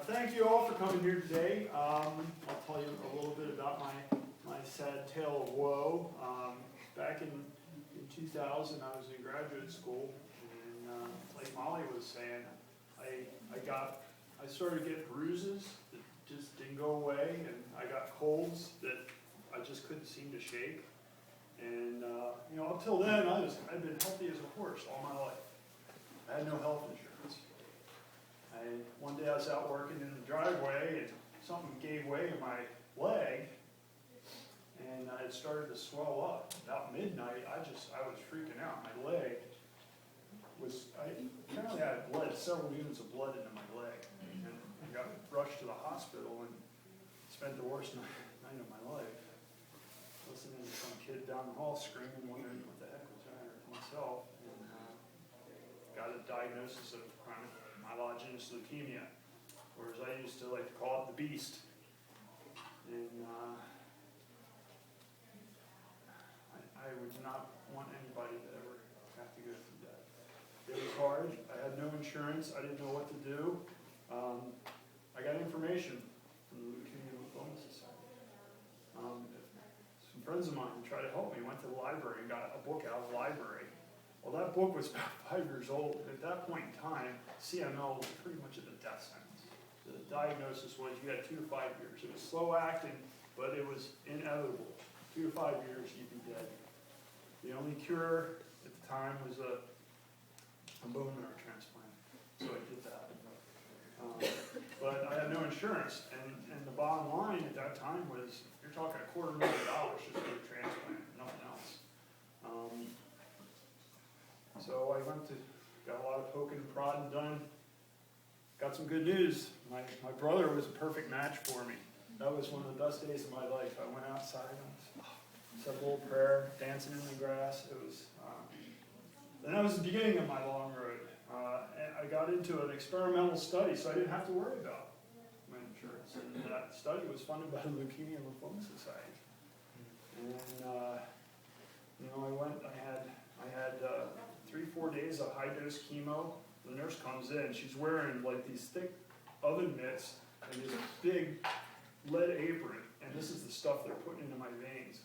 Thank you all for coming here today. I'll tell you a little bit about my sad tale of woe. Back in 2000, I was in graduate school, and like Molly was saying, I started getting bruises that just didn't go away, and I got colds that I just couldn't seem to shake. And up till then, I'd been healthy as a horse all my life. I had no health insurance. One day I was out working in the driveway, and something gave way in my leg, and it started to swell up. About midnight, I was freaking out. My leg apparently I had bled, several units of blood into my leg, and I got rushed to the hospital and spent the worst night of my life, listening to some kid down the hall screaming, wondering what the heck was the matter with myself, and got a diagnosis of chronic myelogenous leukemia, or as I used to like to call it, the beast. And I would not want anybody to ever have to go through that. It was hard. I had no insurance. I didn't know what to do. I got information from the Leukemia Lymphoma Society. Some friends of mine tried to help me, went to the library and got a book out of the library. Well, that book was about 5 years old. At that point in time, CML was pretty much at the death sentence. The diagnosis was you had 2 to 5 years. It was slow acting, but it was inevitable. 2 to 5 years, you'd be dead. The only cure at the time was a bone marrow transplant. So I did that. But I had no insurance, and the bottom line at that time was you're talking $250,000 just for a transplant, nothing else. So I got a lot of poking and prodding done. Got some good news. My brother was a perfect match for me. That was one of the best days of my life. I went outside and said a little prayer, dancing in the grass. And that was the beginning of my long road. And I got into an experimental study, so I didn't have to worry about my insurance. And that study was funded by the Leukemia Lymphoma Society. And I had 3-4 days of high-dose chemo. The nurse comes in, she's wearing like these thick oven mitts and this big lead apron, and this is the stuff they're putting into my veins.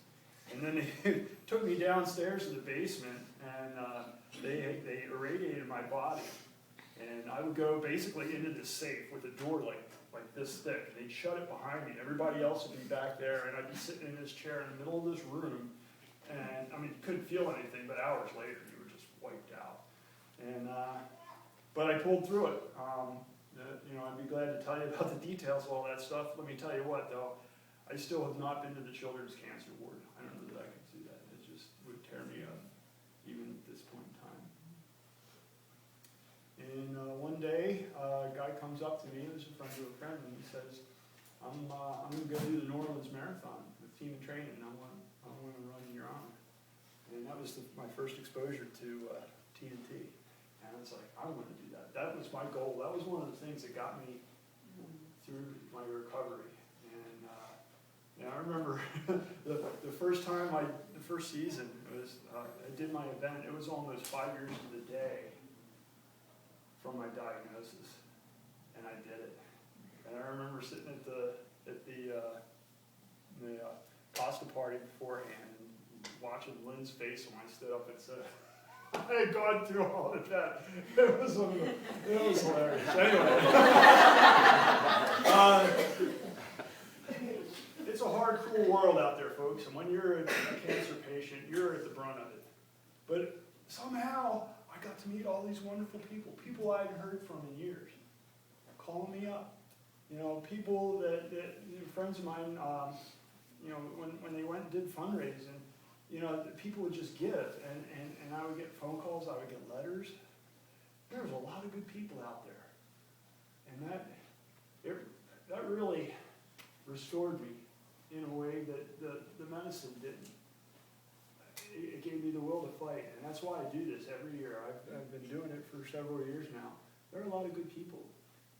And then they took me downstairs to the basement, and they irradiated my body. And I would go basically into this safe with a door like this thick. They'd shut it behind me. Everybody else would be back there, and I'd be sitting in this chair in the middle of this room. And I mean, you couldn't feel anything, but hours later, you were just wiped out. And but I pulled through it. I'd be glad to tell you about the details of all that stuff. Let me tell you what, though, I still have not been to the Children's Cancer Ward. I don't know that I could do that. It just would tear me up, even at this point in time. And one day, a guy comes up to me, who's a friend of a friend, and he says, I'm going to go do the New Orleans Marathon with Team in Training, and I want to run in your honor. And that was my first exposure to TNT. And I was like, I want to do that. That was my goal. That was one of the things that got me through my recovery. And I remember the first time, the first season, it was I did my event. It was almost 5 years to the day from my diagnosis, and I did it. And I remember sitting at the Costa party beforehand and watching Lynn's face when I stood up and said, I had gone through all of that. It was hilarious. Anyway, it's a hard, cruel world out there, folks. And when you're a cancer patient, you're at the brunt of it. But somehow, I got to meet all these wonderful people I hadn't heard from in years, calling me up. People that friends of mine, when they went and did fundraising, people would just give, and I would get phone calls, I would get letters. There was a lot of good people out there, and that really restored me in a way that the medicine didn't. It gave me the will to fight, and that's why I do this every year. I've been doing it for several years now. There are a lot of good people,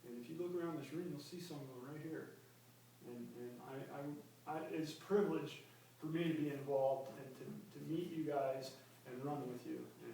and if you look around this room, you'll see some of them right here. And it's a privilege for me to be involved and to meet you guys and run with you. And